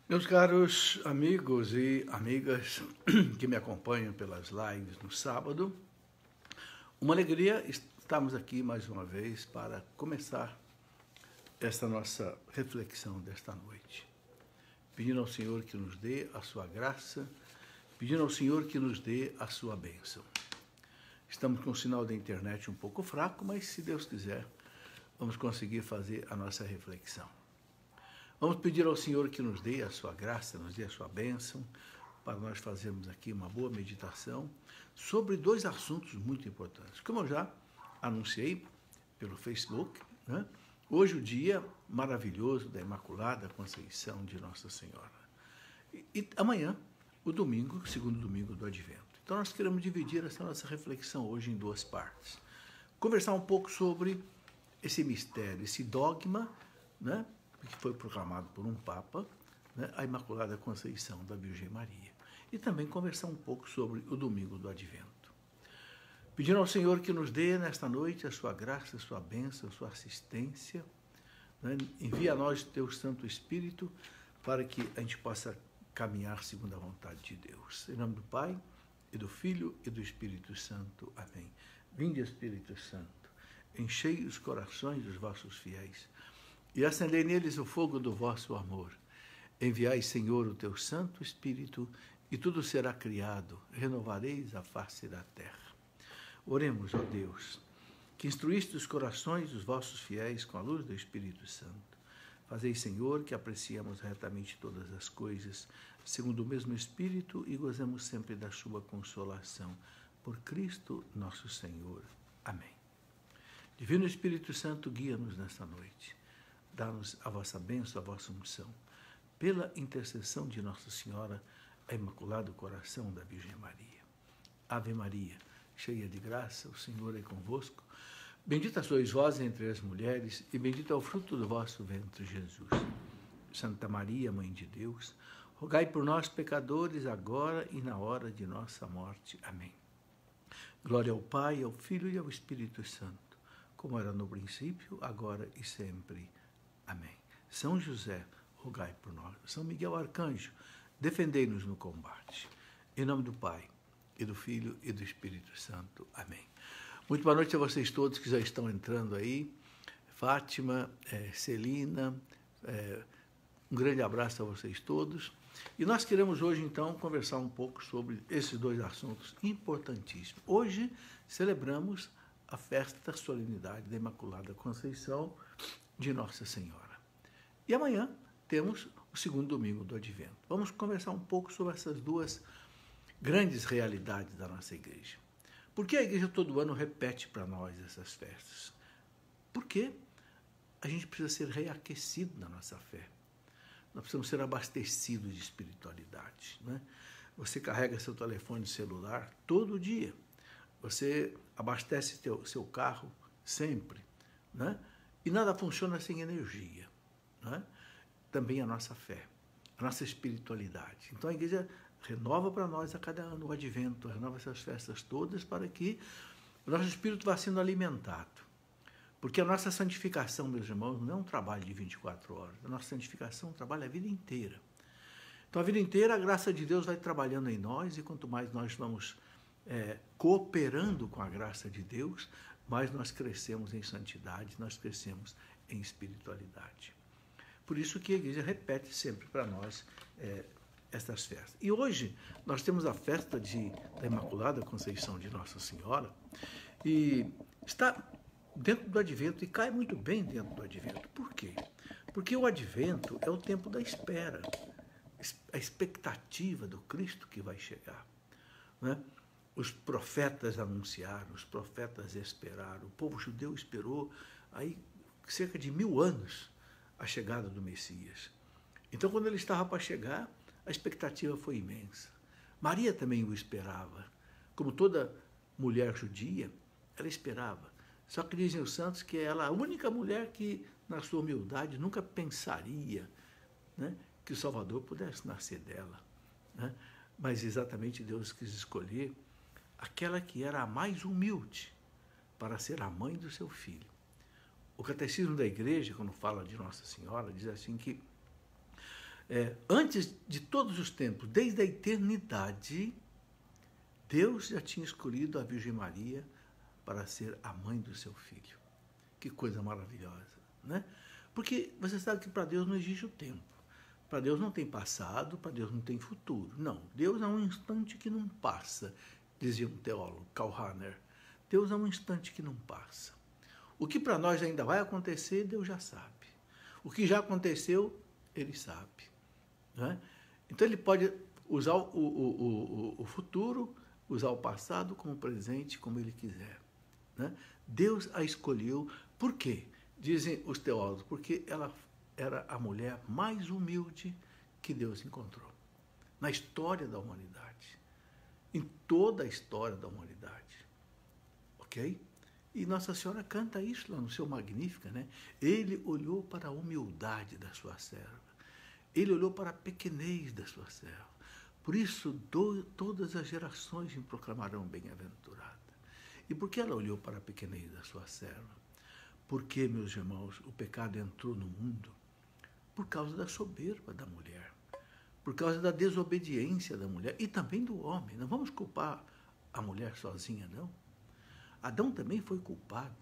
Meus caros amigos e amigas que me acompanham pelas lives no sábado, uma alegria estarmos aqui mais uma vez para começar esta nossa reflexão desta noite. Pedindo ao Senhor que nos dê a sua graça, pedindo ao Senhor que nos dê a sua bênção. Estamos com o sinal da internet um pouco fraco, mas se Deus quiser, vamos conseguir fazer a nossa reflexão. Vamos pedir ao Senhor que nos dê a sua graça, nos dê a sua bênção, para nós fazermos aqui uma boa meditação sobre dois assuntos muito importantes. Como eu já anunciei pelo Facebook, né? Hoje o dia maravilhoso da Imaculada Conceição de Nossa Senhora. E amanhã, o domingo, o segundo domingo do Advento. Então nós queremos dividir essa nossa reflexão hoje em duas partes. Conversar um pouco sobre esse mistério, esse dogma, né? Que foi proclamado por um Papa, né, a Imaculada Conceição da Virgem Maria. E também conversar um pouco sobre o domingo do Advento. Pedindo ao Senhor que nos dê nesta noite a sua graça, a sua bênção, a sua assistência. Né, envia a nós o teu Santo Espírito para que a gente possa caminhar segundo a vontade de Deus. Em nome do Pai, e do Filho, e do Espírito Santo. Amém. Vinde, Espírito Santo, enchei os corações dos vossos fiéis, e acendei neles o fogo do vosso amor. Enviai, Senhor, o teu Santo Espírito, e tudo será criado, renovareis a face da terra. Oremos, ó Deus, que instruíste os corações dos vossos fiéis com a luz do Espírito Santo. Fazei, Senhor, que apreciemos retamente todas as coisas, segundo o mesmo Espírito, e gozemos sempre da sua consolação. Por Cristo nosso Senhor. Amém. Divino Espírito Santo, guia-nos nesta noite. Dá-nos a vossa bênção, a vossa unção. Pela intercessão de Nossa Senhora, a Imaculado Coração da Virgem Maria. Ave Maria, cheia de graça, o Senhor é convosco. Bendita sois vós entre as mulheres, e bendito é o fruto do vosso ventre, Jesus. Santa Maria, Mãe de Deus, rogai por nós, pecadores, agora e na hora de nossa morte. Amém. Glória ao Pai, ao Filho e ao Espírito Santo, como era no princípio, agora e sempre. Amém. São José, rogai por nós. São Miguel Arcanjo, defendei-nos no combate. Em nome do Pai, e do Filho e do Espírito Santo. Amém. Muito boa noite a vocês todos que já estão entrando aí. Fátima, Celina, um grande abraço a vocês todos. E nós queremos hoje, então, conversar um pouco sobre esses dois assuntos importantíssimos. Hoje celebramos a festa da solenidade da Imaculada Conceição de Nossa Senhora. E amanhã temos o segundo domingo do Advento. Vamos conversar um pouco sobre essas duas grandes realidades da nossa igreja. Por que a igreja todo ano repete para nós essas festas? Porque a gente precisa ser reaquecido na nossa fé. Nós precisamos ser abastecidos de espiritualidade. Né? Você carrega seu telefone celular todo dia. Você abastece seu carro sempre. Né? E nada funciona sem energia. Né? Também a nossa fé, a nossa espiritualidade. Então a igreja renova para nós a cada ano o Advento, renova essas festas todas para que o nosso espírito vá sendo alimentado. Porque a nossa santificação, meus irmãos, não é um trabalho de 24 horas. A nossa santificação trabalha a vida inteira. Então a vida inteira a graça de Deus vai trabalhando em nós, e quanto mais nós vamos cooperando com a graça de Deus, mais nós crescemos em santidade, nós crescemos em espiritualidade. Por isso que a igreja repete sempre para nós estas festas. E hoje nós temos a festa da Imaculada Conceição de Nossa Senhora, e está dentro do Advento, e cai muito bem dentro do Advento. Por quê? Porque o Advento é o tempo da espera, a expectativa do Cristo que vai chegar. Né? Os profetas anunciaram, os profetas esperaram, o povo judeu esperou aí cerca de 1000 anos a chegada do Messias. Então, quando ele estava para chegar, a expectativa foi imensa. Maria também o esperava. Como toda mulher judia, ela esperava. Só que dizem os santos que ela é a única mulher que, na sua humildade, nunca pensaria, né, que o Salvador pudesse nascer dela. Né? Mas exatamente Deus quis escolher aquela que era a mais humilde para ser a mãe do seu filho. O catecismo da igreja, quando fala de Nossa Senhora, diz assim que Antes de todos os tempos, desde a eternidade, Deus já tinha escolhido a Virgem Maria para ser a mãe do seu filho. Que coisa maravilhosa, né? Porque você sabe que para Deus não existe o tempo. Para Deus não tem passado, para Deus não tem futuro. Não, Deus é um instante que não passa, dizia um teólogo, Karl Rahner. Deus é um instante que não passa. O que para nós ainda vai acontecer, Deus já sabe. O que já aconteceu, Ele sabe. Né? Então Ele pode usar o futuro, usar o passado como presente, como Ele quiser. Né? Deus a escolheu. Por quê? Dizem os teólogos, porque ela era a mulher mais humilde que Deus encontrou na história da humanidade, em toda a história da humanidade, ok? E Nossa Senhora canta isso lá no seu Magnífica, né? Ele olhou para a humildade da sua serva, ele olhou para a pequenez da sua serva, por isso todas as gerações me proclamarão bem-aventurada. E por que ela olhou para a pequenez da sua serva? Porque, meus irmãos, o pecado entrou no mundo por causa da soberba da mulher, por causa da desobediência da mulher e também do homem. Não vamos culpar a mulher sozinha, não. Adão também foi culpado.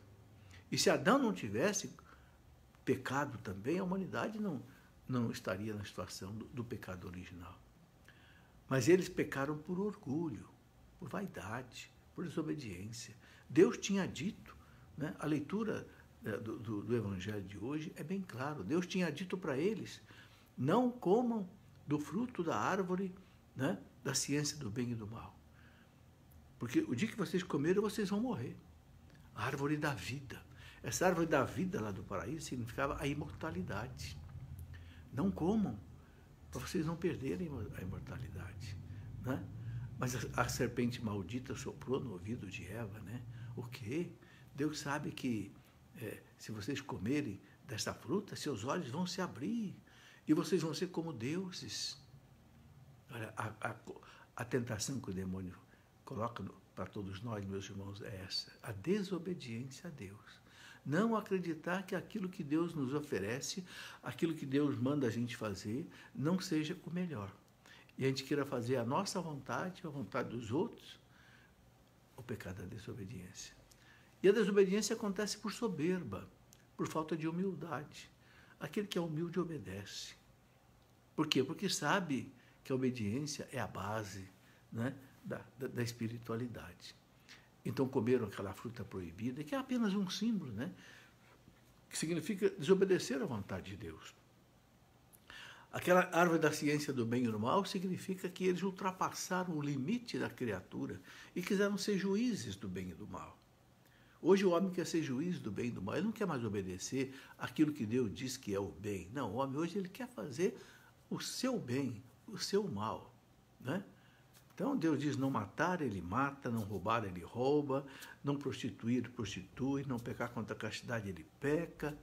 E se Adão não tivesse pecado também, a humanidade não estaria na situação do pecado original. Mas eles pecaram por orgulho, por vaidade, por desobediência. Deus tinha dito, né, a leitura do Evangelho de hoje é bem claro. Deus tinha dito para eles, não comam do fruto da árvore, né, da ciência do bem e do mal. Porque o dia que vocês comerem, vocês vão morrer. A árvore da vida. Essa árvore da vida lá do paraíso significava a imortalidade. Não comam, para vocês não perderem a imortalidade. Né? Mas a serpente maldita soprou no ouvido de Eva, né? O quê? Deus sabe que se vocês comerem dessa fruta, seus olhos vão se abrir e vocês vão ser como deuses. Olha, a tentação que o demônio coloca para todos nós, meus irmãos, é essa: a desobediência a Deus. Não acreditar que aquilo que Deus nos oferece, aquilo que Deus manda a gente fazer, não seja o melhor. E a gente queira fazer a nossa vontade, a vontade dos outros, o pecado da desobediência. E a desobediência acontece por soberba, por falta de humildade. Aquele que é humilde obedece. Por quê? Porque sabe que a obediência é a base, né, da espiritualidade. Então comeram aquela fruta proibida, que é apenas um símbolo, né, que significa desobedecer à vontade de Deus. Aquela árvore da ciência do bem e do mal significa que eles ultrapassaram o limite da criatura e quiseram ser juízes do bem e do mal. Hoje o homem quer ser juiz do bem e do mal, ele não quer mais obedecer aquilo que Deus diz que é o bem. Não, o homem hoje ele quer fazer o seu bem, o seu mal, né? Então Deus diz não matar, ele mata, não roubar, ele rouba, não prostituir, ele prostitui, não pecar contra a castidade, ele peca,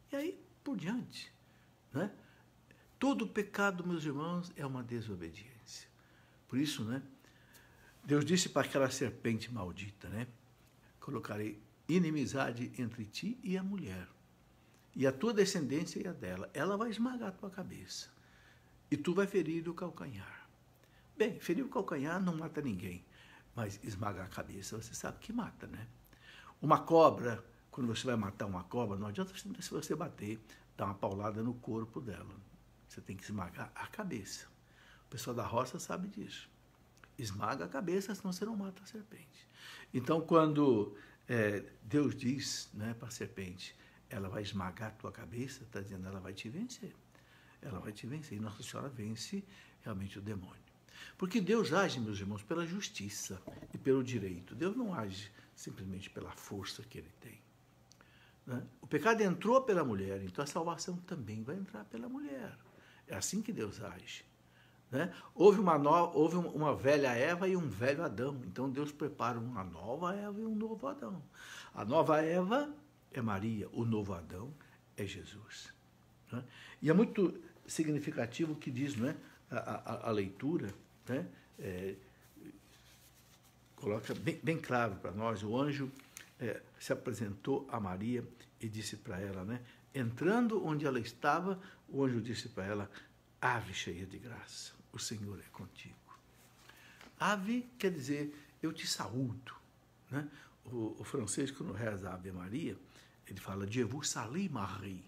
e aí por diante, né? Todo pecado, meus irmãos, é uma desobediência. Por isso, né, Deus disse para aquela serpente maldita, né, colocarei inimizade entre ti e a mulher, e a tua descendência e a dela. Ela vai esmagar a tua cabeça, e tu vai ferir o calcanhar. Bem, ferir o calcanhar não mata ninguém, mas esmagar a cabeça, você sabe que mata, né? Uma cobra, quando você vai matar uma cobra, não adianta você bater, dar uma paulada no corpo dela. Você tem que esmagar a cabeça. O pessoal da roça sabe disso. Esmaga a cabeça, senão você não mata a serpente. Então, quando Deus diz, né, para a serpente, ela vai esmagar a tua cabeça, está dizendo, ela vai te vencer. Ela vai te vencer. E Nossa Senhora vence realmente o demônio. Porque Deus age, meus irmãos, pela justiça e pelo direito. Deus não age simplesmente pela força que Ele tem. Né? O pecado entrou pela mulher, então a salvação também vai entrar pela mulher. É assim que Deus age. Né? Houve uma velha Eva e um velho Adão. Então Deus prepara uma nova Eva e um novo Adão. A nova Eva é Maria, o novo Adão é Jesus. Né? E é muito significativo o que diz, né, a leitura, né, coloca bem claro para nós. O anjo se apresentou a Maria e disse para ela, né, entrando onde ela estava, o anjo disse para ela, Ave cheia de graça, o Senhor é contigo. Ave quer dizer, eu te saúdo. Né? O francês, quando reza a Ave Maria, ele fala de Je vous salue Marie,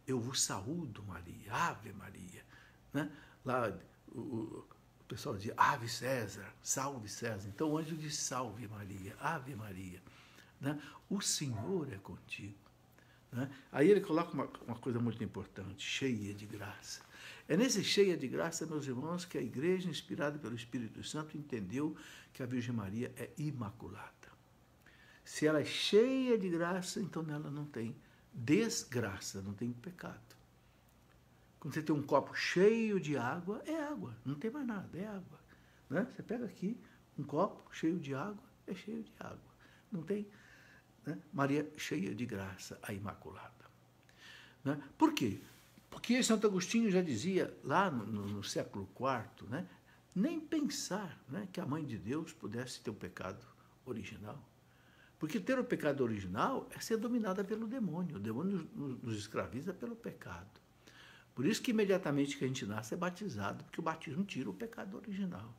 eu vos saúdo Maria, Ave Maria. Né? Lá o pessoal diz Ave César, salve César. Então o anjo diz salve Maria, Ave Maria. Né? O Senhor é contigo. Né? Aí ele coloca uma coisa muito importante, cheia de graça. É nesse cheia de graça, meus irmãos, que a igreja, inspirada pelo Espírito Santo, entendeu que a Virgem Maria é imaculada. Se ela é cheia de graça, então nela não tem desgraça, não tem pecado. Quando você tem um copo cheio de água, é água, não tem mais nada, é água. Né? Você pega aqui um copo cheio de água, é cheio de água. Não tem... Né? Maria cheia de graça, a Imaculada. Né? Por quê? Porque Santo Agostinho já dizia, lá no século IV, né? Nem pensar, né, que a Mãe de Deus pudesse ter o pecado original. Porque ter o pecado original é ser dominada pelo demônio. O demônio nos escraviza pelo pecado. Por isso que imediatamente que a gente nasce é batizado, porque o batismo tira o pecado original.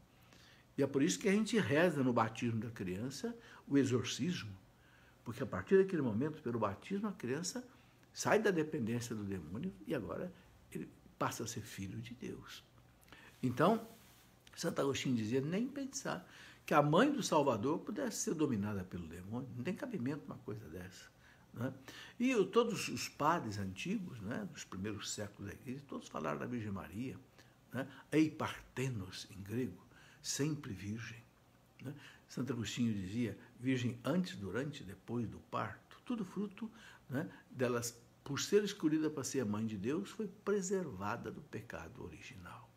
E é por isso que a gente reza no batismo da criança o exorcismo. Porque a partir daquele momento, pelo batismo, a criança sai da dependência do demônio e agora ele passa a ser filho de Deus. Então, Santo Agostinho dizia, nem pensar que a mãe do Salvador pudesse ser dominada pelo demônio. Não tem cabimento uma coisa dessa. Né? E todos os padres antigos, né, dos primeiros séculos da igreja, todos falaram da Virgem Maria, né? Ei partenos, em grego, sempre virgem. Né? Santo Agostinho dizia, virgem antes, durante e depois do parto. Tudo fruto, né, delas, por ser escolhida para ser a mãe de Deus, foi preservada do pecado original.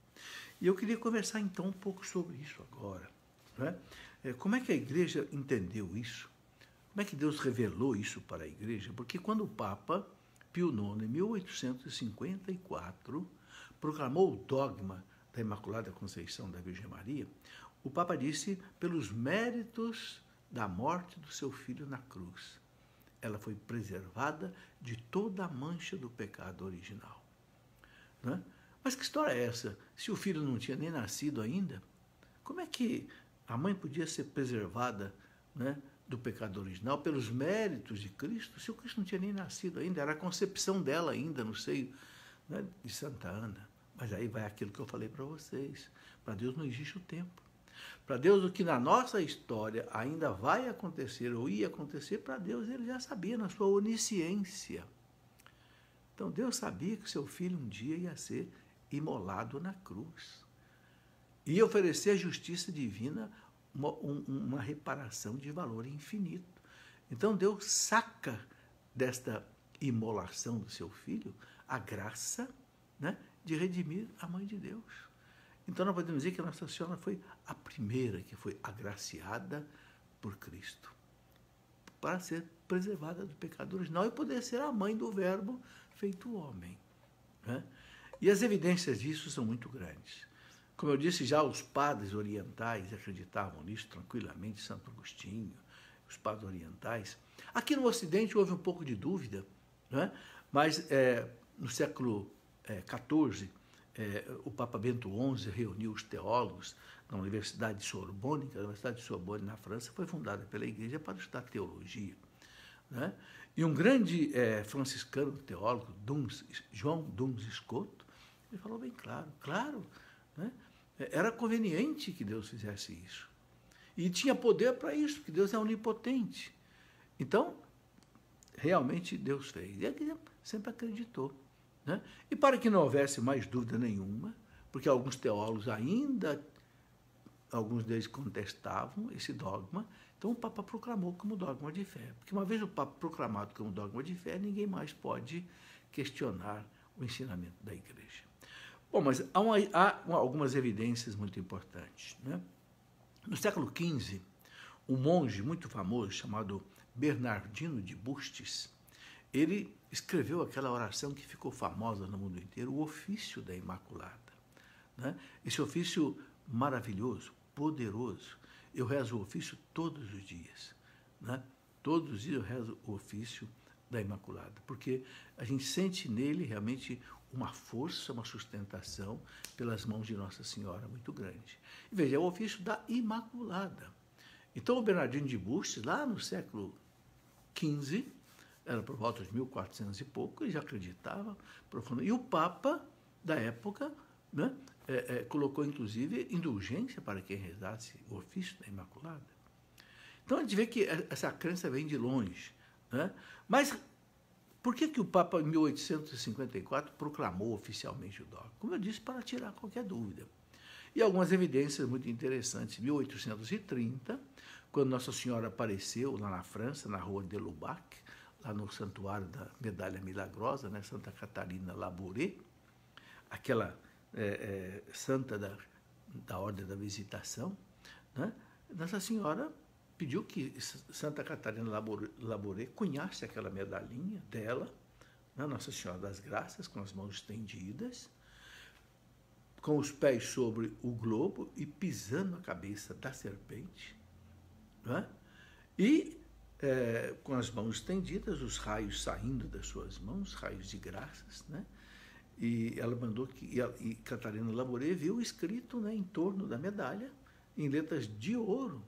E eu queria conversar então um pouco sobre isso agora. Né? Como é que a igreja entendeu isso? Como é que Deus revelou isso para a igreja? Porque quando o Papa Pio IX, em 1854, proclamou o dogma da Imaculada Conceição da Virgem Maria, o Papa disse, pelos méritos da morte do seu filho na cruz, ela foi preservada de toda a mancha do pecado original. Né? Mas que história é essa? Se o filho não tinha nem nascido ainda, como é que a mãe podia ser preservada, né, do pecado original pelos méritos de Cristo, se o Cristo não tinha nem nascido ainda? Era a concepção dela ainda no seio, né, de Santa Ana. Mas aí vai aquilo que eu falei para vocês. Para Deus não existe o tempo. Para Deus, o que na nossa história ainda vai acontecer ou ia acontecer, para Deus ele já sabia na sua onisciência. Então Deus sabia que seu filho um dia ia ser imolado na cruz. Ia oferecer à justiça divina uma reparação de valor infinito. Então Deus saca desta imolação do seu filho a graça, né, de redimir a mãe de Deus. Então nós podemos dizer que a Nossa Senhora foi a primeira que foi agraciada por Cristo para ser preservada do pecado original e poder ser a mãe do Verbo feito homem. Né? E as evidências disso são muito grandes. Como eu disse, já os padres orientais acreditavam nisso tranquilamente, Santo Agostinho, os padres orientais. Aqui no Ocidente houve um pouco de dúvida, né? Mas no século XIV, o Papa Bento XI reuniu os teólogos na Universidade de Sorbonne, que a Universidade de Sorbonne, na França, foi fundada pela Igreja para estudar teologia. Né? E um grande franciscano teólogo, João Duns Scoto, ele falou bem claro, né? Era conveniente que Deus fizesse isso. E tinha poder para isso, porque Deus é onipotente. Então, realmente Deus fez. E ele sempre acreditou. Né? E para que não houvesse mais dúvida nenhuma, porque alguns teólogos ainda, alguns deles contestavam esse dogma, então o Papa proclamou como dogma de fé. Porque uma vez o Papa proclamado como dogma de fé, ninguém mais pode questionar o ensinamento da Igreja. Bom, mas há algumas evidências muito importantes. Né? No século XV, um monge muito famoso chamado Bernardino de Bustis, ele escreveu aquela oração que ficou famosa no mundo inteiro, o ofício da Imaculada. Né? Esse ofício maravilhoso, poderoso. Eu rezo o ofício todos os dias. Né? Todos os dias eu rezo o ofício da Imaculada, porque a gente sente nele realmente uma força, uma sustentação pelas mãos de Nossa Senhora muito grande. E veja, é o ofício da Imaculada. Então, o Bernardino de Bustos, lá no século XV, era por volta de 1400 e pouco, ele já acreditava profundamente. E o Papa, da época, né, colocou, inclusive, indulgência para quem rezasse o ofício da Imaculada. Então, a gente vê que essa crença vem de longe. Né? Mas por que o Papa, em 1854, proclamou oficialmente o dogma? Como eu disse, para tirar qualquer dúvida. E algumas evidências muito interessantes. Em 1830, quando Nossa Senhora apareceu lá na França, na rua de Lubac, lá no santuário da Medalha Milagrosa, né, Santa Catarina Labouré, aquela santa da Ordem da Visitação, né, Nossa Senhora pediu que Santa Catarina Labouré cunhasse aquela medalhinha dela, né, Nossa Senhora das Graças, com as mãos estendidas, com os pés sobre o globo e pisando a cabeça da serpente, né? E com as mãos estendidas, os raios saindo das suas mãos, raios de graças, né? E ela mandou e Catarina Labouré viu escrito, né, em torno da medalha, em letras de ouro,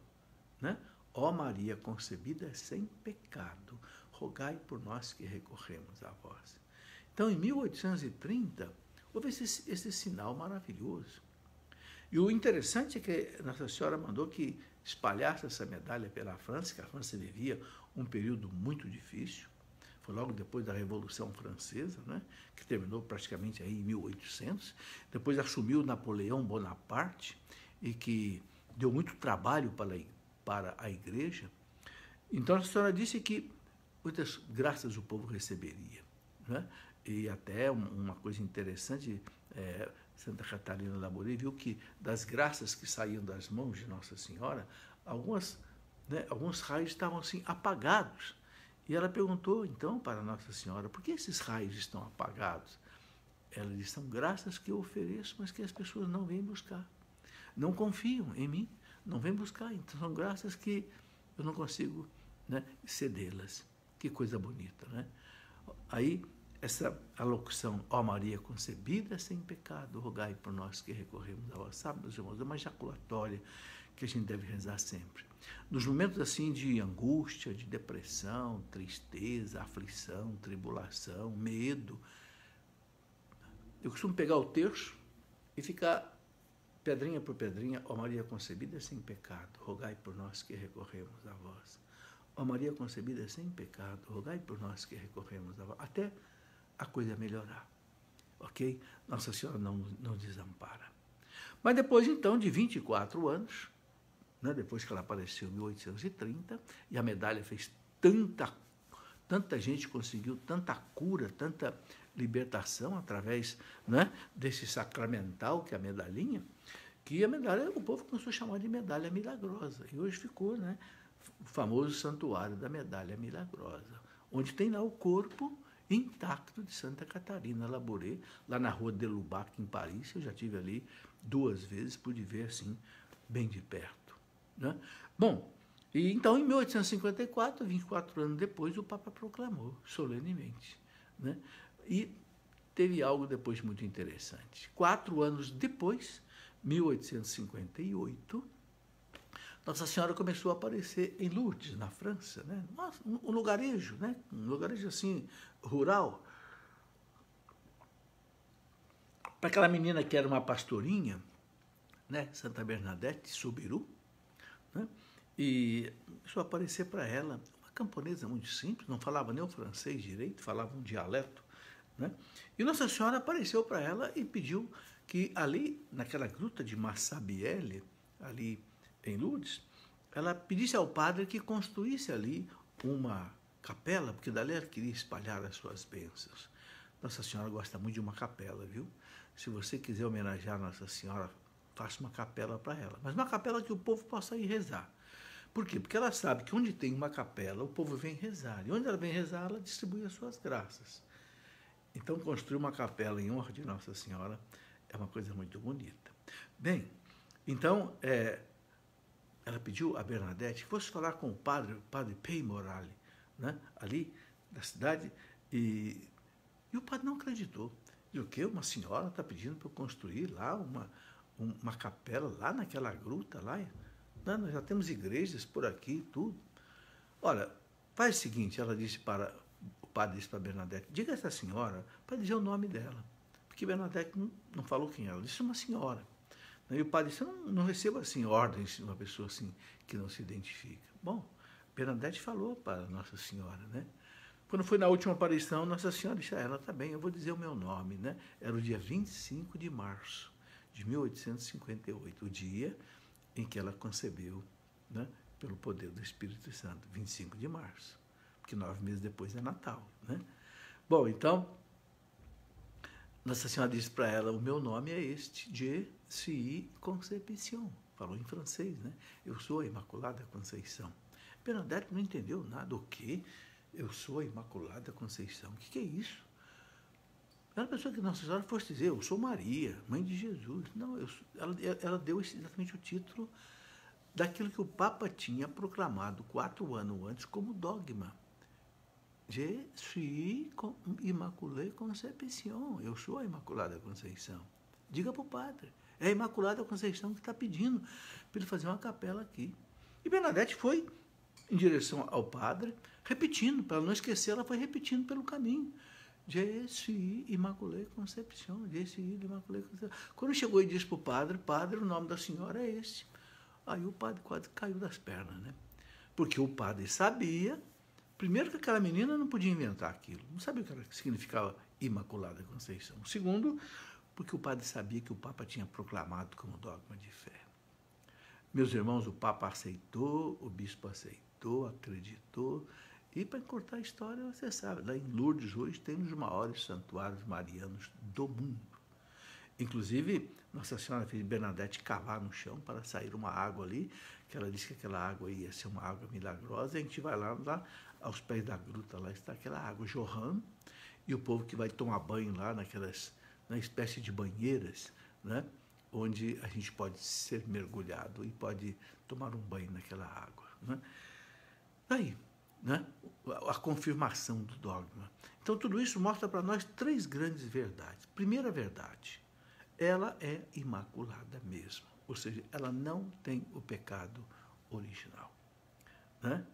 né? Ó Maria concebida sem pecado, rogai por nós que recorremos a vós. Então, em 1830, houve esse sinal maravilhoso. E o interessante é que Nossa Senhora mandou que espalhasse essa medalha pela França, que a França vivia um período muito difícil. Foi logo depois da Revolução Francesa, né, que terminou praticamente aí em 1800. Depois assumiu Napoleão Bonaparte, e que deu muito trabalho para a Igreja. Então, Nossa Senhora disse que muitas graças o povo receberia, né? E até uma coisa interessante, Santa Catarina Labouré viu que das graças que saíam das mãos de Nossa Senhora, alguns raios estavam assim apagados. E ela perguntou então para Nossa Senhora, por que esses raios estão apagados? Ela disse, são graças que eu ofereço, mas que as pessoas não vêm buscar. Não confiam em mim, não vêm buscar. Então são graças que eu não consigo, né, cedê-las. Que coisa bonita, né? Aí, essa alocução, ó Maria concebida sem pecado, rogai por nós que recorremos a vós. Sabe, meus irmãos, é uma ejaculatória que a gente deve rezar sempre. Nos momentos assim de angústia, de depressão, tristeza, aflição, tribulação, medo, eu costumo pegar o terço e ficar pedrinha por pedrinha, ó Maria concebida sem pecado, rogai por nós que recorremos a vós. Ó Maria concebida sem pecado, rogai por nós que recorremos a vós. Até a coisa melhorar, ok? Nossa Senhora não desampara. Mas depois, então, de 24 anos, né, depois que ela apareceu em 1830, e a medalha fez tanta gente conseguiu tanta cura, tanta libertação através, né, desse sacramental que é a medalhinha, que a medalha, o povo começou a chamar de medalha milagrosa. E hoje ficou, né, o famoso santuário da medalha milagrosa, onde tem lá o corpo intacto de Santa Catarina Labouré, lá na rua de Lubac, em Paris. Eu já estive ali 2 vezes, pude ver assim, bem de perto, né? Bom, e então em 1854, 24 anos depois, o Papa proclamou solenemente, né? E teve algo depois muito interessante. 4 anos depois, 1858, Nossa Senhora começou a aparecer em Lourdes, na França, né? Um lugarejo, né? Um lugarejo assim, rural. Para aquela menina que era uma pastorinha, né? Santa Bernadette Soubirous, né? E começou a aparecer para ela uma camponesa muito simples, não falava nem o francês direito, falava um dialeto, né? E Nossa Senhora apareceu para ela e pediu que ali, naquela gruta de Massabielle, ali em Lourdes, ela pedisse ao padre que construísse ali uma capela, porque dali ela queria espalhar as suas bênçãos. Nossa Senhora gosta muito de uma capela, viu? Se você quiser homenagear Nossa Senhora, faça uma capela para ela. Mas uma capela que o povo possa ir rezar. Por quê? Porque ela sabe que onde tem uma capela, o povo vem rezar. E onde ela vem rezar, ela distribui as suas graças. Então, construir uma capela em honra de Nossa Senhora é uma coisa muito bonita. Bem, então, ela pediu a Bernadette que fosse falar com o padre Pei Morale, né, ali da cidade, e o padre não acreditou. E o quê? Uma senhora está pedindo para eu construir lá uma capela, lá naquela gruta, lá. Não, nós já temos igrejas por aqui, tudo. Olha, faz o seguinte, ela disse para, o padre disse para Bernadette, diga a essa senhora para dizer o nome dela. Porque Bernadette não falou quem era, ela disse uma senhora. E o padre disse, eu não recebo assim ordens de uma pessoa assim que não se identifica. Bom, Bernadette falou para Nossa Senhora, né? Quando foi na última aparição, Nossa Senhora disse a ela, tá bem, eu vou dizer o meu nome, né? Era o dia 25 de março de 1858, o dia em que ela concebeu, né? Pelo poder do Espírito Santo, 25 de março, porque 9 meses depois é Natal, né? Bom, então, Nossa Senhora disse para ela, o meu nome é este, Je suis Conception, falou em francês, né? Eu sou a Imaculada Conceição. Bernadette não entendeu nada, o quê? Eu sou a Imaculada Conceição. O que é isso? Ela pensou que Nossa Senhora fosse dizer, eu sou Maria, mãe de Jesus. Não, ela deu exatamente o título daquilo que o Papa tinha proclamado 4 anos antes como dogma. Je suis Immaculée Conception. Eu sou a Imaculada Conceição. Diga para o padre. É a Imaculada Conceição que está pedindo para ele fazer uma capela aqui. E Bernadette foi em direção ao padre, repetindo, para ela não esquecer, ela foi repetindo pelo caminho. Je suis Immaculée Conception, Je suis Immaculée Conception. Quando chegou e disse para o padre, o nome da senhora é esse. Aí o padre quase caiu das pernas, né? Porque o padre sabia, primeiro, que aquela menina não podia inventar aquilo, não sabia o que significava Imaculada Conceição. Segundo, porque o padre sabia que o Papa tinha proclamado como dogma de fé. Meus irmãos, o Papa aceitou, o bispo aceitou, acreditou. E, para encurtar a história, você sabe, lá em Lourdes hoje tem um dos maiores santuários marianos do mundo. Inclusive, Nossa Senhora fez Bernadette cavar no chão para sair uma água ali, que ela disse que aquela água ia ser uma água milagrosa, e a gente vai lá aos pés da gruta, lá está aquela água jorrando, e o povo que vai tomar banho lá na espécie de banheiras, né? Onde a gente pode ser mergulhado e pode tomar um banho naquela água. Né? Daí, né? A confirmação do dogma. Então, tudo isso mostra para nós 3 grandes verdades. Primeira verdade, ela é imaculada mesmo, ou seja, ela não tem o pecado original. Né?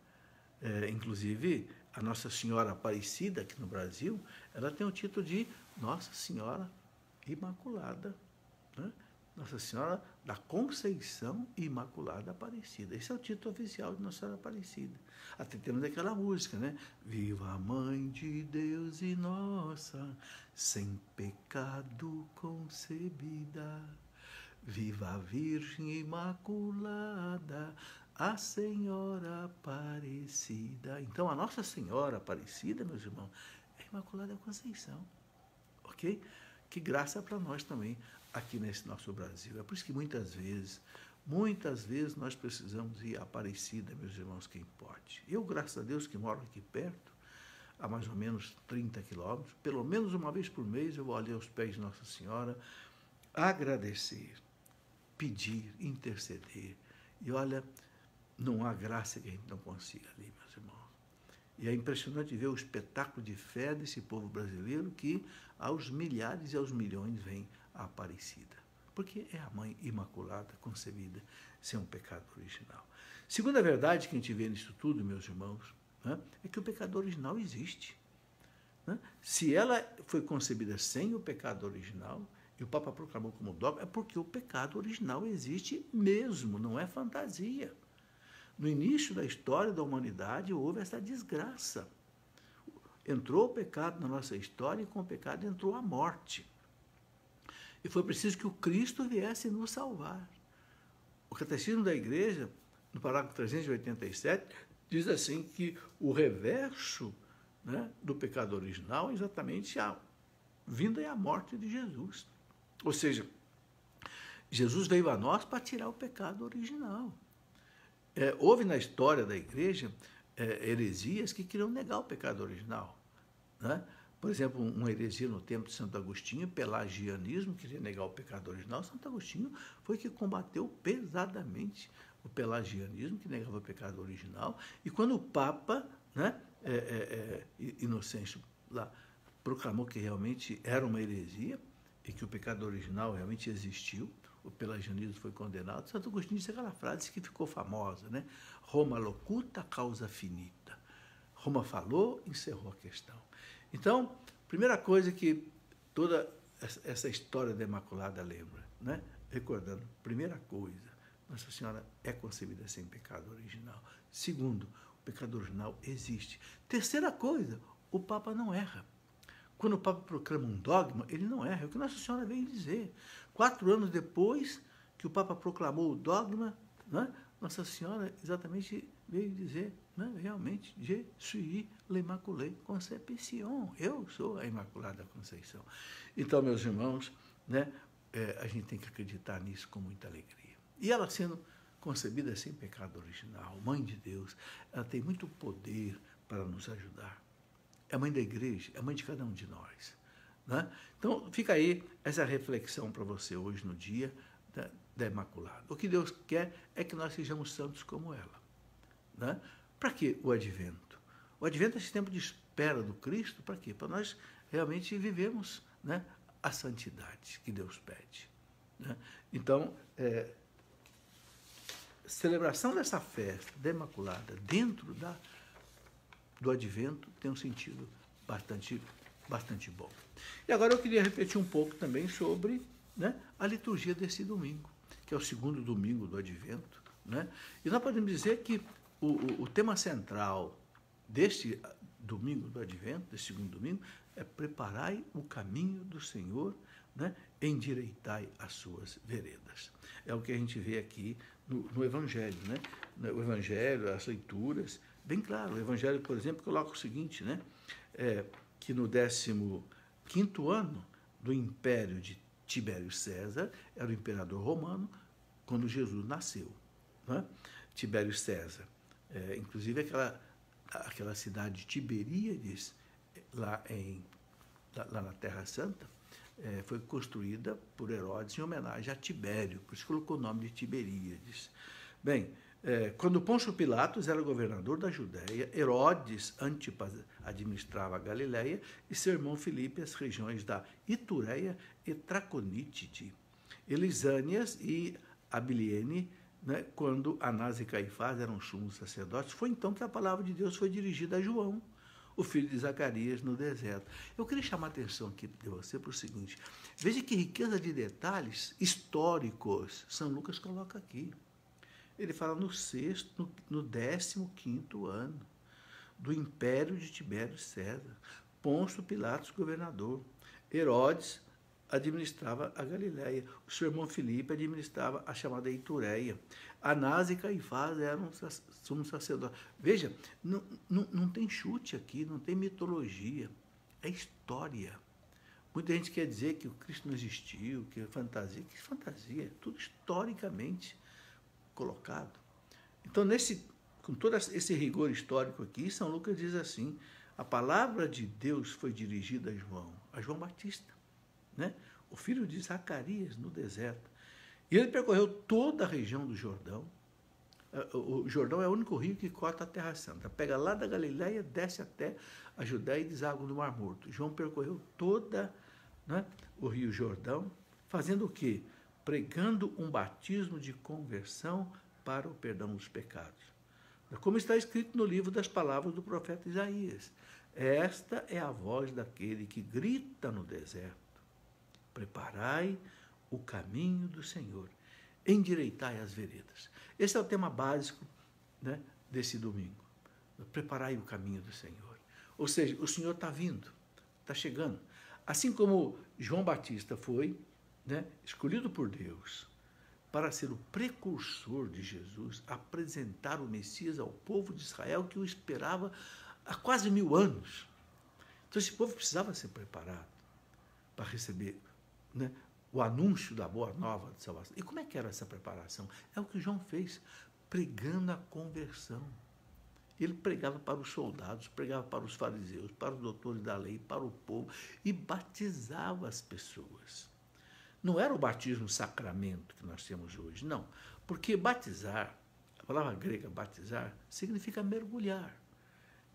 Inclusive, a Nossa Senhora Aparecida, aqui no Brasil, ela tem o título de Nossa Senhora Imaculada, né? Nossa Senhora da Conceição Imaculada Aparecida. Esse é o título oficial de Nossa Senhora Aparecida. Até temos aquela música, né? Viva a Mãe de Deus e nossa, sem pecado concebida. Viva a Virgem Imaculada, a Senhora Aparecida. Então, a Nossa Senhora Aparecida, meus irmãos, é a Imaculada Conceição. Ok? Que graça para nós também, aqui nesse nosso Brasil. É por isso que muitas vezes nós precisamos ir à Aparecida, meus irmãos, quem pode. Eu, graças a Deus, que moro aqui perto, a mais ou menos 30 quilômetros, pelo menos uma vez por mês eu vou ali aos pés de Nossa Senhora, agradecer, pedir, interceder. E olha, não há graça que a gente não consiga ali, meus irmãos. E é impressionante ver o espetáculo de fé desse povo brasileiro que aos milhares e aos milhões vem a Aparecida. Porque é a Mãe Imaculada concebida sem um pecado original. Segunda verdade que a gente vê nisso tudo, meus irmãos, né, é que o pecado original existe. Né? Se ela foi concebida sem o pecado original, e o Papa proclamou como dogma, é porque o pecado original existe mesmo, não é fantasia. No início da história da humanidade houve essa desgraça. Entrou o pecado na nossa história e com o pecado entrou a morte. E foi preciso que o Cristo viesse nos salvar. O Catecismo da Igreja, no parágrafo 387, diz assim que o reverso, né, do pecado original é exatamente a vinda e a morte de Jesus. Ou seja, Jesus veio a nós para tirar o pecado original. Houve na história da Igreja heresias que queriam negar o pecado original. Né? Por exemplo, uma heresia no tempo de Santo Agostinho, pelagianismo, queria negar o pecado original. Santo Agostinho foi que combateu pesadamente o pelagianismo, que negava o pecado original. E quando o Papa, né, Inocêncio, lá, proclamou que realmente era uma heresia e que o pecado original realmente existiu. O pelagianismo foi condenado. Santo Agostinho disse aquela frase que ficou famosa, né? Roma locuta, causa finita. Roma falou, encerrou a questão. Então, primeira coisa que toda essa história da Imaculada lembra, né? Recordando, primeira coisa, Nossa Senhora é concebida sem pecado original. Segundo, o pecado original existe. Terceira coisa, o Papa não erra. Quando o Papa proclama um dogma, ele não erra. É o que Nossa Senhora veio dizer. 4 anos depois que o Papa proclamou o dogma, né, Nossa Senhora exatamente veio dizer, né, realmente, Je suis l'Immaculée Conception. Eu sou a Imaculada Conceição. Então, meus irmãos, né, a gente tem que acreditar nisso com muita alegria. E ela sendo concebida sem pecado original, Mãe de Deus, ela tem muito poder para nos ajudar. É a mãe da igreja, é a mãe de cada um de nós. Né? Então, fica aí essa reflexão para você hoje no dia da Imaculada. O que Deus quer é que nós sejamos santos como ela. Né? Para que o Advento? O Advento é esse tempo de espera do Cristo, para quê? Para nós realmente vivermos, né, a santidade que Deus pede. Né? Então, celebração dessa festa da Imaculada dentro do Advento tem um sentido bastante bom. E agora eu queria repetir um pouco também sobre, né, a liturgia desse domingo, que é o segundo domingo do Advento. Né? E nós podemos dizer que o tema central deste domingo do Advento, desse segundo domingo, é preparai o caminho do Senhor, né, endireitai as suas veredas. É o que a gente vê aqui no Evangelho. Né? O Evangelho, as leituras, bem claro. O Evangelho, por exemplo, coloca o seguinte, né? Que no 15º ano do império de Tibério César, era o imperador romano, quando Jesus nasceu. Né? Tibério César. Inclusive aquela cidade de Tiberíades, lá na Terra Santa, foi construída por Herodes em homenagem a Tibério, por isso colocou o nome de Tiberíades. Bem, quando Pôncio Pilatos era governador da Judéia, Herodes Antipas administrava a Galiléia e seu irmão Filipe as regiões da Itureia e Traconítide, Elisânias e Abiliene, né, quando Anás e Caifás eram sumos sacerdotes. Foi então que a palavra de Deus foi dirigida a João, o filho de Zacarias, no deserto. Eu queria chamar a atenção aqui de você para o seguinte: veja que riqueza de detalhes históricos São Lucas coloca aqui. Ele fala no 15º ano do império de Tibério César. Pôncio Pilatos, governador. Herodes administrava a Galiléia. O seu irmão Filipe administrava a chamada Itureia. Anás e Caifás eram sumos sacerdotes. Veja, não tem chute aqui, não tem mitologia. É história. Muita gente quer dizer que o Cristo não existiu, que é fantasia. Que fantasia? É tudo historicamente colocado. Então, com todo esse rigor histórico aqui, São Lucas diz assim: a palavra de Deus foi dirigida a João Batista, né? O filho de Zacarias, no deserto. E ele percorreu toda a região do Jordão. O Jordão é o único rio que corta a Terra Santa. Pega lá da Galiléia, desce até a Judéia e deságua no Mar Morto. João percorreu toda, né, o rio Jordão, fazendo o quê? Pregando um batismo de conversão para o perdão dos pecados. Como está escrito no livro das palavras do profeta Isaías: esta é a voz daquele que grita no deserto: preparai o caminho do Senhor, endireitai as veredas. Esse é o tema básico, né, desse domingo. Preparai o caminho do Senhor. Ou seja, o Senhor está vindo, está chegando. Assim como João Batista foi, né, escolhido por Deus para ser o precursor de Jesus, apresentar o Messias ao povo de Israel que o esperava há quase 1000 anos. Então esse povo precisava ser preparado para receber, né, o anúncio da boa nova de salvação. E como é que era essa preparação? É o que João fez, pregando a conversão. Ele pregava para os soldados, pregava para os fariseus, para os doutores da lei, para o povo, e batizava as pessoas. Não era o batismo sacramento que nós temos hoje, não. Porque batizar, a palavra grega batizar, significa mergulhar.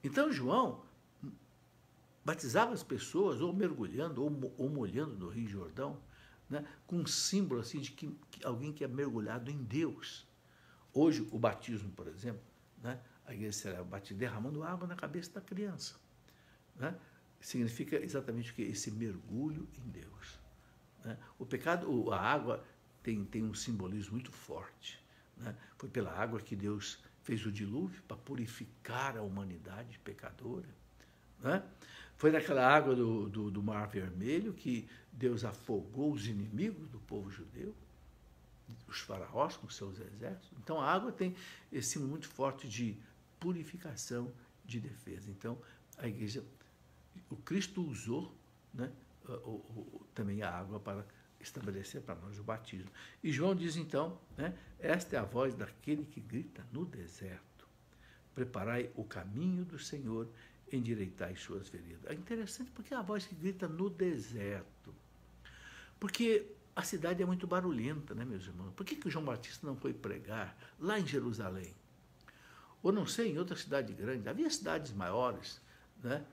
Então João batizava as pessoas ou mergulhando ou molhando no Rio Jordão, né, com um símbolo assim de que alguém que é mergulhado em Deus. Hoje, o batismo, por exemplo, né, a igreja celebra o batismo derramando água na cabeça da criança. Né, significa exatamente o que? Esse mergulho em Deus. Né. O pecado, a água tem um simbolismo muito forte. Né. Foi pela água que Deus fez o dilúvio para purificar a humanidade pecadora. Né? Foi naquela água do Mar Vermelho que Deus afogou os inimigos do povo judeu, os faraós com seus exércitos. Então a água tem esse símbolo muito forte de purificação, de defesa. Então a igreja, o Cristo usou, né, também a água para estabelecer para nós o batismo. E João diz então, né, esta é a voz daquele que grita no deserto: preparai o caminho do Senhor, endireitai suas veredas. É interessante porque é a voz que grita no deserto. Porque a cidade é muito barulhenta, né, meus irmãos? Por que o João Batista não foi pregar lá em Jerusalém? Ou não sei, em outra cidade grande. Havia cidades maiores, né,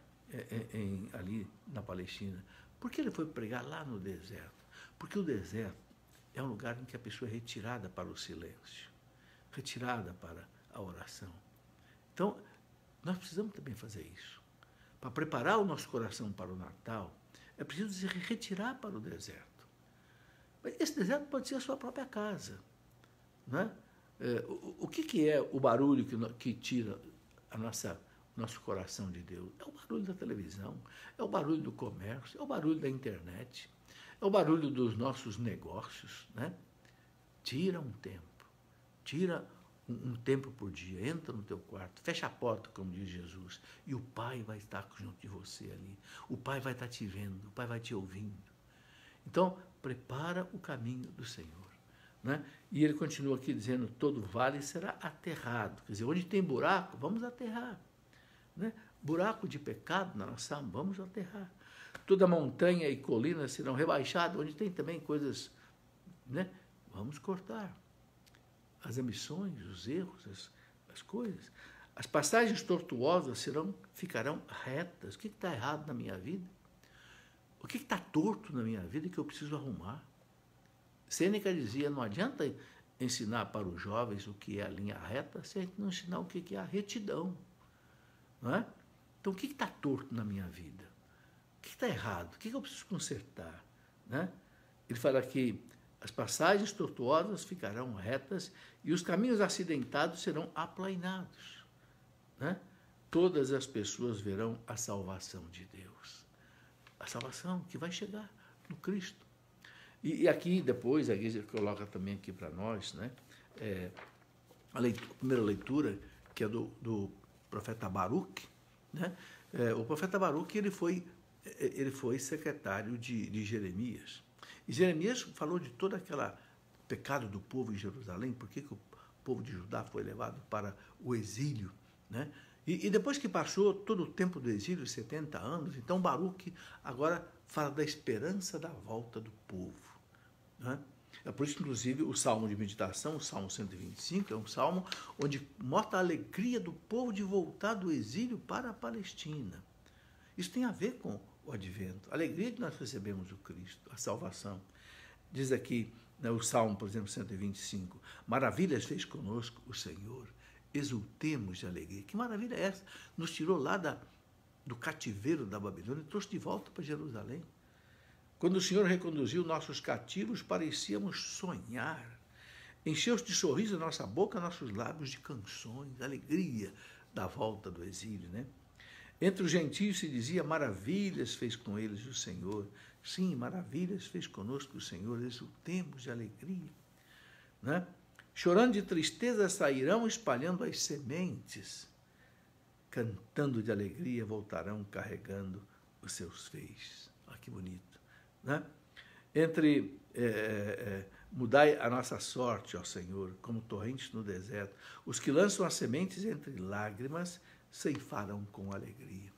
ali na Palestina. Por que ele foi pregar lá no deserto? Porque o deserto é um lugar em que a pessoa é retirada para o silêncio, retirada para a oração. Então, nós precisamos também fazer isso. Para preparar o nosso coração para o Natal, é preciso se retirar para o deserto. Mas esse deserto pode ser a sua própria casa. Né? O que é o barulho que tira o nosso coração de Deus? É o barulho da televisão, é o barulho do comércio, é o barulho da internet, é o barulho dos nossos negócios. Né? Tira um tempo, tira um tempo por dia, entra no teu quarto, fecha a porta, como diz Jesus, e o Pai vai estar junto de você ali. O Pai vai estar te vendo, o Pai vai te ouvindo. Então, prepara o caminho do Senhor. Né? E ele continua aqui dizendo, todo vale será aterrado. Quer dizer, onde tem buraco, vamos aterrar. Né? Buraco de pecado na nossa alma, vamos aterrar. Toda montanha e colina serão rebaixadas, onde tem também coisas, né? Vamos cortar. As ambições, os erros, as coisas. As passagens tortuosas ficarão retas. O que está errado na minha vida? O que está torto na minha vida que eu preciso arrumar? Sêneca dizia, não adianta ensinar para os jovens o que é a linha reta se a gente não ensinar o que é a retidão. Não é? Então, o que está torto na minha vida? O que está errado? O que eu preciso consertar? Né? Ele fala que as passagens tortuosas ficarão retas e os caminhos acidentados serão aplainados. Né? Todas as pessoas verão a salvação de Deus. A salvação que vai chegar no Cristo. E aqui, depois, a igreja coloca também aqui para nós, né, a primeira leitura, que é do profeta Baruque. Né? O profeta Baruque ele foi secretário de Jeremias. E Jeremias falou de todo aquele pecado do povo em Jerusalém, por que o povo de Judá foi levado para o exílio. Né? E depois que passou todo o tempo do exílio, 70 anos, então Baruque agora fala da esperança da volta do povo. Né? É por isso, inclusive, o Salmo de Meditação, o Salmo 125, é um salmo onde mostra a alegria do povo de voltar do exílio para a Palestina. Isso tem a ver com o advento, a alegria que nós recebemos o Cristo, a salvação. Diz aqui, né, o Salmo, por exemplo, 125, maravilhas fez conosco o Senhor, exultemos de alegria. Que maravilha é essa? Nos tirou lá do cativeiro da Babilônia e trouxe de volta para Jerusalém. Quando o Senhor reconduziu nossos cativos, parecíamos sonhar. Encheu de sorriso a nossa boca, nossos lábios de canções, alegria da volta do exílio, né? Entre os gentios se dizia, maravilhas fez com eles o Senhor. Sim, maravilhas fez conosco o Senhor, exultemos de alegria. Né? Chorando de tristeza sairão espalhando as sementes. Cantando de alegria voltarão carregando os seus feixes. Olha que bonito. Né? Entre mudai a nossa sorte, ó Senhor, como torrentes no deserto. Os que lançam as sementes entre lágrimas ceifarão com alegria.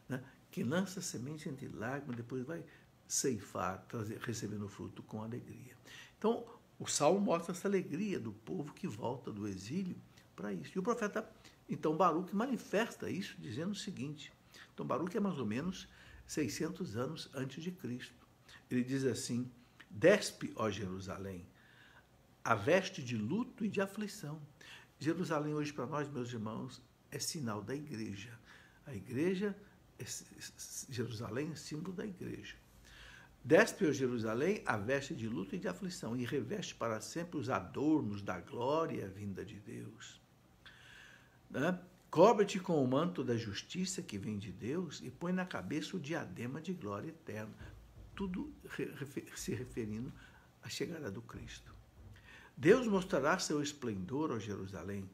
Né? Quem lança semente entre lágrimas, depois vai ceifar, recebendo fruto com alegria. Então, o Salmo mostra essa alegria do povo que volta do exílio para isso. E o profeta, então, Baruque manifesta isso, dizendo o seguinte. Então, Baruque é mais ou menos 600 anos antes de Cristo. Ele diz assim: despe, ó Jerusalém, a veste de luto e de aflição. Jerusalém hoje para nós, meus irmãos, é sinal da igreja. A igreja, Jerusalém é símbolo da igreja. Despe, ó Jerusalém, a veste de luto e de aflição, e reveste para sempre os adornos da glória vinda de Deus. Né? Cobre-te com o manto da justiça que vem de Deus e põe na cabeça o diadema de glória eterna. Tudo se referindo à chegada do Cristo. Deus mostrará seu esplendor, ó Jerusalém,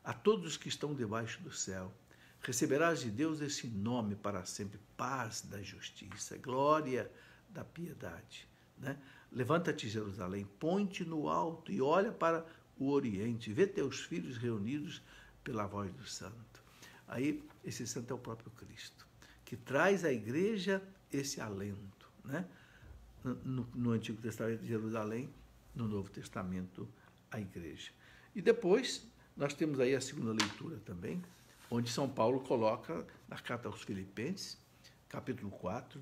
a todos os que estão debaixo do céu. Receberás de Deus esse nome para sempre: paz da justiça, glória da piedade. Né? Levanta-te, Jerusalém, põe-te no alto e olha para o oriente, vê teus filhos reunidos pela voz do santo. Aí, esse santo é o próprio Cristo, que traz à igreja esse alento, né? No Antigo Testamento de Jerusalém, no Novo Testamento, a igreja. E depois, nós temos aí a segunda leitura também, onde São Paulo coloca na carta aos Filipenses, capítulo 4,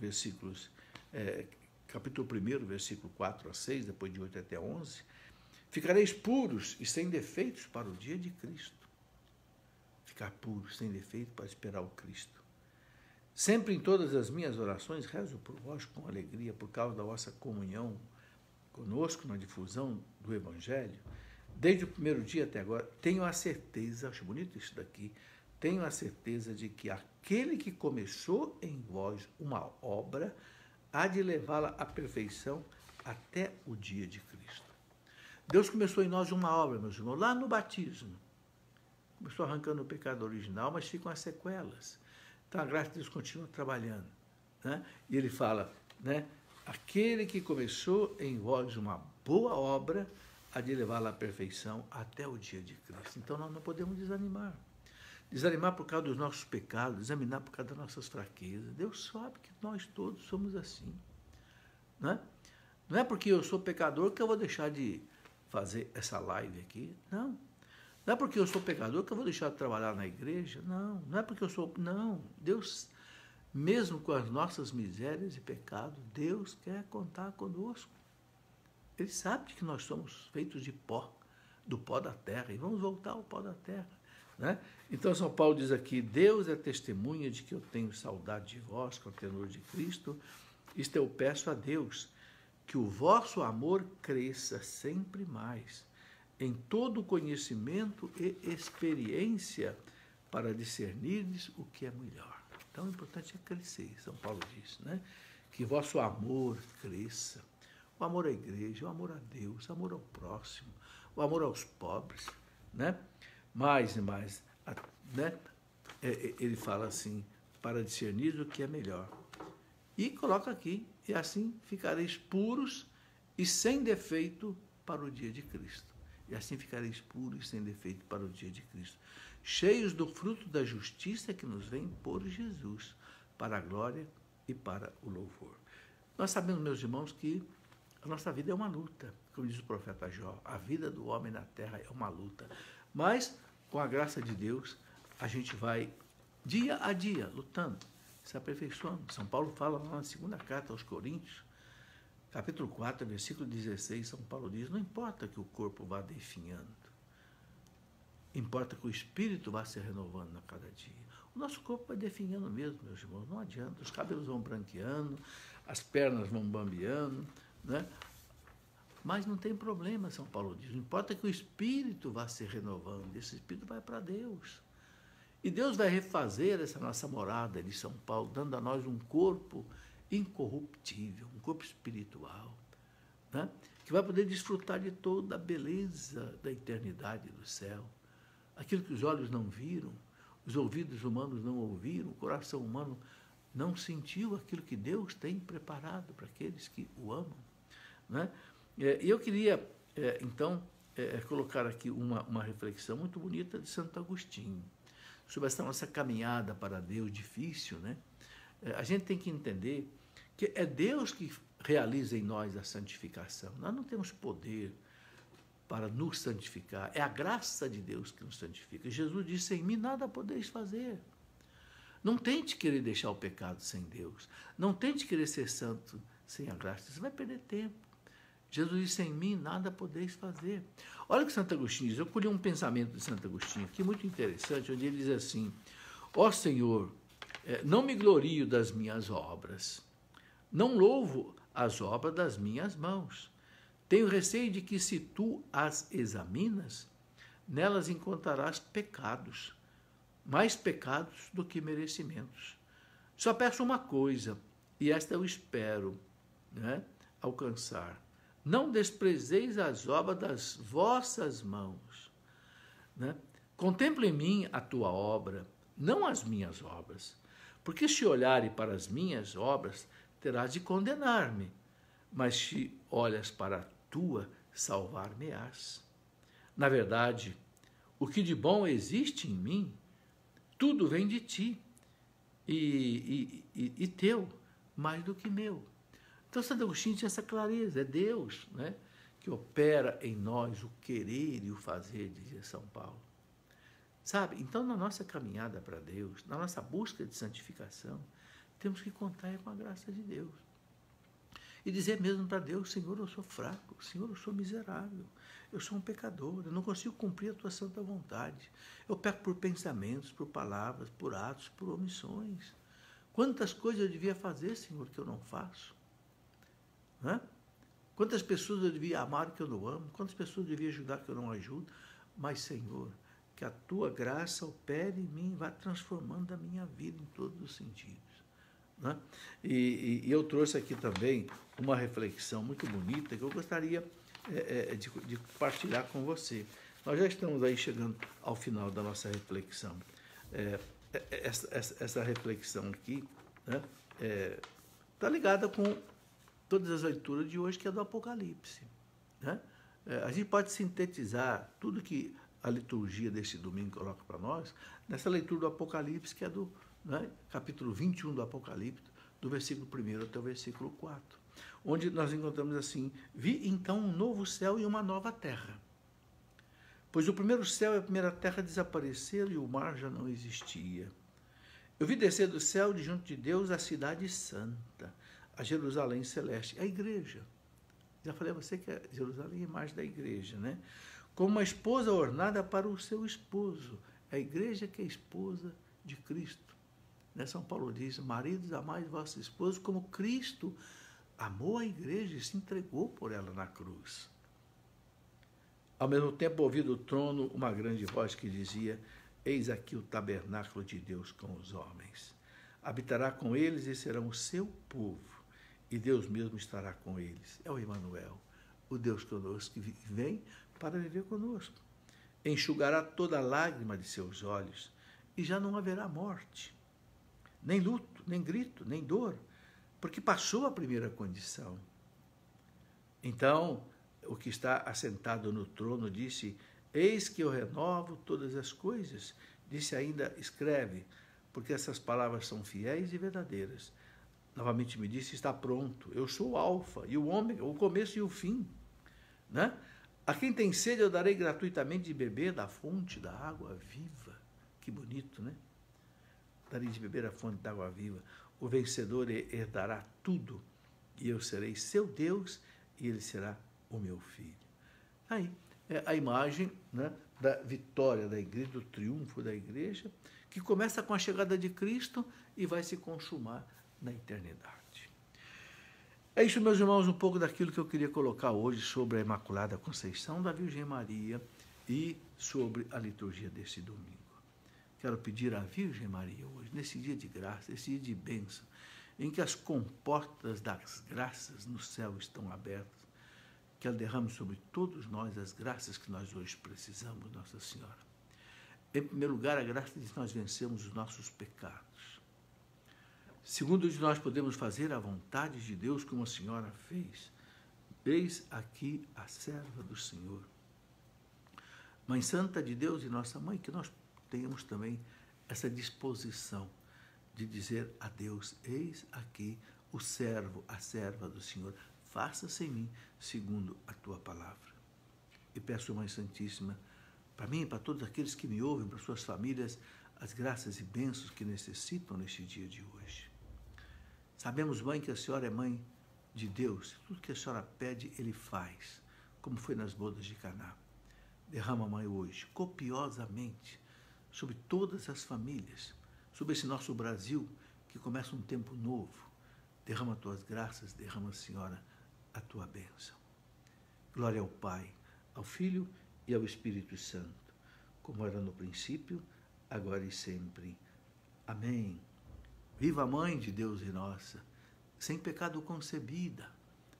capítulo 1, versículo 4 a 6, depois de 8 até 11, ficareis puros e sem defeitos para o dia de Cristo. Ficar puros, sem defeito, para esperar o Cristo. Sempre em todas as minhas orações rezo por vós com alegria por causa da vossa comunhão conosco na difusão do Evangelho. Desde o primeiro dia até agora, tenho a certeza, acho bonito isso daqui, tenho a certeza de que aquele que começou em vós uma obra há de levá-la à perfeição até o dia de Cristo. Deus começou em nós uma obra, meus irmãos, lá no batismo. Começou arrancando o pecado original, mas ficam as sequelas. Então a graça de Deus continua trabalhando. Né? E ele fala, né? Aquele que começou em vós uma boa obra há de levá-la à perfeição até o dia de Cristo. Então nós não podemos desanimar. Desanimar por causa dos nossos pecados, desanimar por causa das nossas fraquezas. Deus sabe que nós todos somos assim. Né? Não é porque eu sou pecador que eu vou deixar de fazer essa live aqui. Não. Não é porque eu sou pecador que eu vou deixar de trabalhar na igreja. Não. Não é porque eu sou... Não. Deus, mesmo com as nossas misérias e pecados, Deus quer contar conosco. Ele sabe que nós somos feitos de pó, do pó da terra, e vamos voltar ao pó da terra. Né? Então, São Paulo diz aqui: Deus é testemunha de que eu tenho saudade de vós, com o tenor de Cristo. Isto eu peço a Deus, que o vosso amor cresça sempre mais, em todo conhecimento e experiência, para discernirdes o que é melhor. Então, o importante é crescer, São Paulo diz, né? Que vosso amor cresça. O amor à igreja, o amor a Deus, o amor ao próximo, o amor aos pobres, né? Mais e mais, né? Ele fala assim: para discernir o que é melhor. E coloca aqui: e assim ficareis puros e sem defeito para o dia de Cristo. E assim ficareis puros e sem defeito para o dia de Cristo, cheios do fruto da justiça que nos vem por Jesus, para a glória e para o louvor. Nós sabemos, meus irmãos, que a nossa vida é uma luta, como diz o profeta Jó. A vida do homem na terra é uma luta. Mas, com a graça de Deus, a gente vai, dia a dia, lutando, se aperfeiçoando. São Paulo fala lá na segunda carta aos Coríntios, capítulo 4, versículo 16, São Paulo diz: não importa que o corpo vá definhando, importa que o espírito vá se renovando a cada dia. O nosso corpo vai definhando mesmo, meus irmãos, não adianta. Os cabelos vão branqueando, as pernas vão bambeando, né? Mas não tem problema, São Paulo diz. Não importa que o espírito vá se renovando, esse espírito vai para Deus. E Deus vai refazer essa nossa morada de São Paulo, dando a nós um corpo incorruptível, um corpo espiritual, né? Que vai poder desfrutar de toda a beleza da eternidade do céu. Aquilo que os olhos não viram, os ouvidos humanos não ouviram, o coração humano não sentiu aquilo que Deus tem preparado para aqueles que o amam. Né? E eu queria, então, colocar aqui uma reflexão muito bonita de Santo Agostinho, sobre essa nossa caminhada para Deus difícil, né? A gente tem que entender que é Deus que realiza em nós a santificação. Nós não temos poder para nos santificar. É a graça de Deus que nos santifica. Jesus disse: em mim nada podeis fazer. Não tente querer deixar o pecado sem Deus. Não tente querer ser santo sem a graça. Você vai perder tempo. Jesus disse, sem mim nada podeis fazer. Olha o que Santo Agostinho diz. Eu colhi um pensamento de Santo Agostinho aqui, muito interessante, onde ele diz assim, ó Senhor, não me glorio das minhas obras, não louvo as obras das minhas mãos. Tenho receio de que, se tu as examinas, nelas encontrarás pecados, mais pecados do que merecimentos. Só peço uma coisa, e esta eu espero, né, alcançar. Não desprezeis as obras das vossas mãos. Né? Contempla em mim a tua obra, não as minhas obras. Porque se olhares para as minhas obras, terás de condenar-me. Mas se olhas para a tua, salvar-me-ás. Na verdade, o que de bom existe em mim, tudo vem de ti, e teu, mais do que meu. Então, Santo Agostinho tinha essa clareza, é Deus, né, que opera em nós o querer e o fazer, dizia São Paulo. Sabe? Então, na nossa caminhada para Deus, na nossa busca de santificação, temos que contar com a graça de Deus. E dizer mesmo para Deus, Senhor, eu sou fraco, Senhor, eu sou miserável, eu sou um pecador, eu não consigo cumprir a tua santa vontade. Eu peco por pensamentos, por palavras, por atos, por omissões. Quantas coisas eu devia fazer, Senhor, que eu não faço? Né? Quantas pessoas eu devia amar que eu não amo? Quantas pessoas eu devia ajudar que eu não ajudo? Mas, Senhor, que a tua graça opere em mim, vá transformando a minha vida em todos os sentidos. Né? E eu trouxe aqui também uma reflexão muito bonita que eu gostaria de partilhar com você. Nós já estamos aí chegando ao final da nossa reflexão. Essa reflexão aqui, né, está ligada com todas as leituras de hoje, que é do Apocalipse. Né? A gente pode sintetizar tudo que a liturgia deste domingo coloca para nós nessa leitura do Apocalipse, que é do, né, capítulo 21 do Apocalipse, do versículo 1 até o versículo 4, onde nós encontramos assim, vi então um novo céu e uma nova terra, pois o primeiro céu e a primeira terra desapareceram e o mar já não existia. Eu vi descer do céu, de junto de Deus, a cidade santa, a Jerusalém celeste, a igreja. Já falei a você que a Jerusalém é a imagem da igreja, né? Como uma esposa ornada para o seu esposo. A igreja que é a esposa de Cristo. Né? São Paulo diz, maridos, amai vosso esposo como Cristo amou a igreja e se entregou por ela na cruz. Ao mesmo tempo, ouvi do trono uma grande voz que dizia, eis aqui o tabernáculo de Deus com os homens. Habitará com eles e serão o seu povo. E Deus mesmo estará com eles. É o Emmanuel, o Deus conosco, que vem para viver conosco. Enxugará toda lágrima de seus olhos, e já não haverá morte, nem luto, nem grito, nem dor, porque passou a primeira condição. Então, o que está assentado no trono disse, eis que eu renovo todas as coisas. Disse ainda, escreve, porque essas palavras são fiéis e verdadeiras. Novamente me disse, está pronto, eu sou o alfa e o ômega, o começo e o fim. Né? A quem tem sede eu darei gratuitamente de beber da fonte da água viva. Que bonito, né? Darei de beber a fonte da água viva. O vencedor herdará tudo, e eu serei seu Deus, e ele será o meu filho. Aí, é a imagem, né, da vitória da igreja, do triunfo da igreja, que começa com a chegada de Cristo e vai se consumar na eternidade. É isso, meus irmãos, um pouco daquilo que eu queria colocar hoje sobre a Imaculada Conceição da Virgem Maria e sobre a liturgia desse domingo. Quero pedir à Virgem Maria hoje, nesse dia de graça, esse dia de bênção, em que as comportas das graças no céu estão abertas, que ela derrame sobre todos nós as graças que nós hoje precisamos, Nossa Senhora. Em primeiro lugar, a graça de nós vencermos os nossos pecados. Segundo, de nós podemos fazer a vontade de Deus como a Senhora fez. Eis aqui a serva do Senhor. Mãe Santa de Deus e Nossa Mãe, que nós tenhamos também essa disposição de dizer a Deus, eis aqui o servo, a serva do Senhor, faça-se em mim segundo a tua palavra. E peço, Mãe Santíssima, para mim e para todos aqueles que me ouvem, para suas famílias, as graças e bênçãos que necessitam neste dia de hoje. Sabemos, Mãe, que a Senhora é Mãe de Deus. Tudo que a Senhora pede, Ele faz, como foi nas bodas de Caná. Derrama, Mãe, hoje, copiosamente, sobre todas as famílias, sobre esse nosso Brasil, que começa um tempo novo. Derrama as tuas graças, derrama, Senhora, a tua bênção. Glória ao Pai, ao Filho e ao Espírito Santo, como era no princípio, agora e sempre. Amém. Viva a Mãe de Deus e nossa, sem pecado concebida.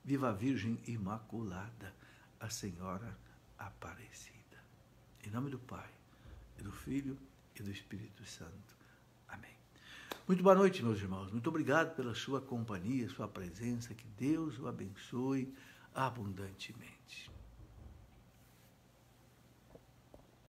Viva a Virgem Imaculada, a Senhora Aparecida. Em nome do Pai, e do Filho e do Espírito Santo. Amém. Muito boa noite, meus irmãos. Muito obrigado pela sua companhia, sua presença. Que Deus o abençoe abundantemente.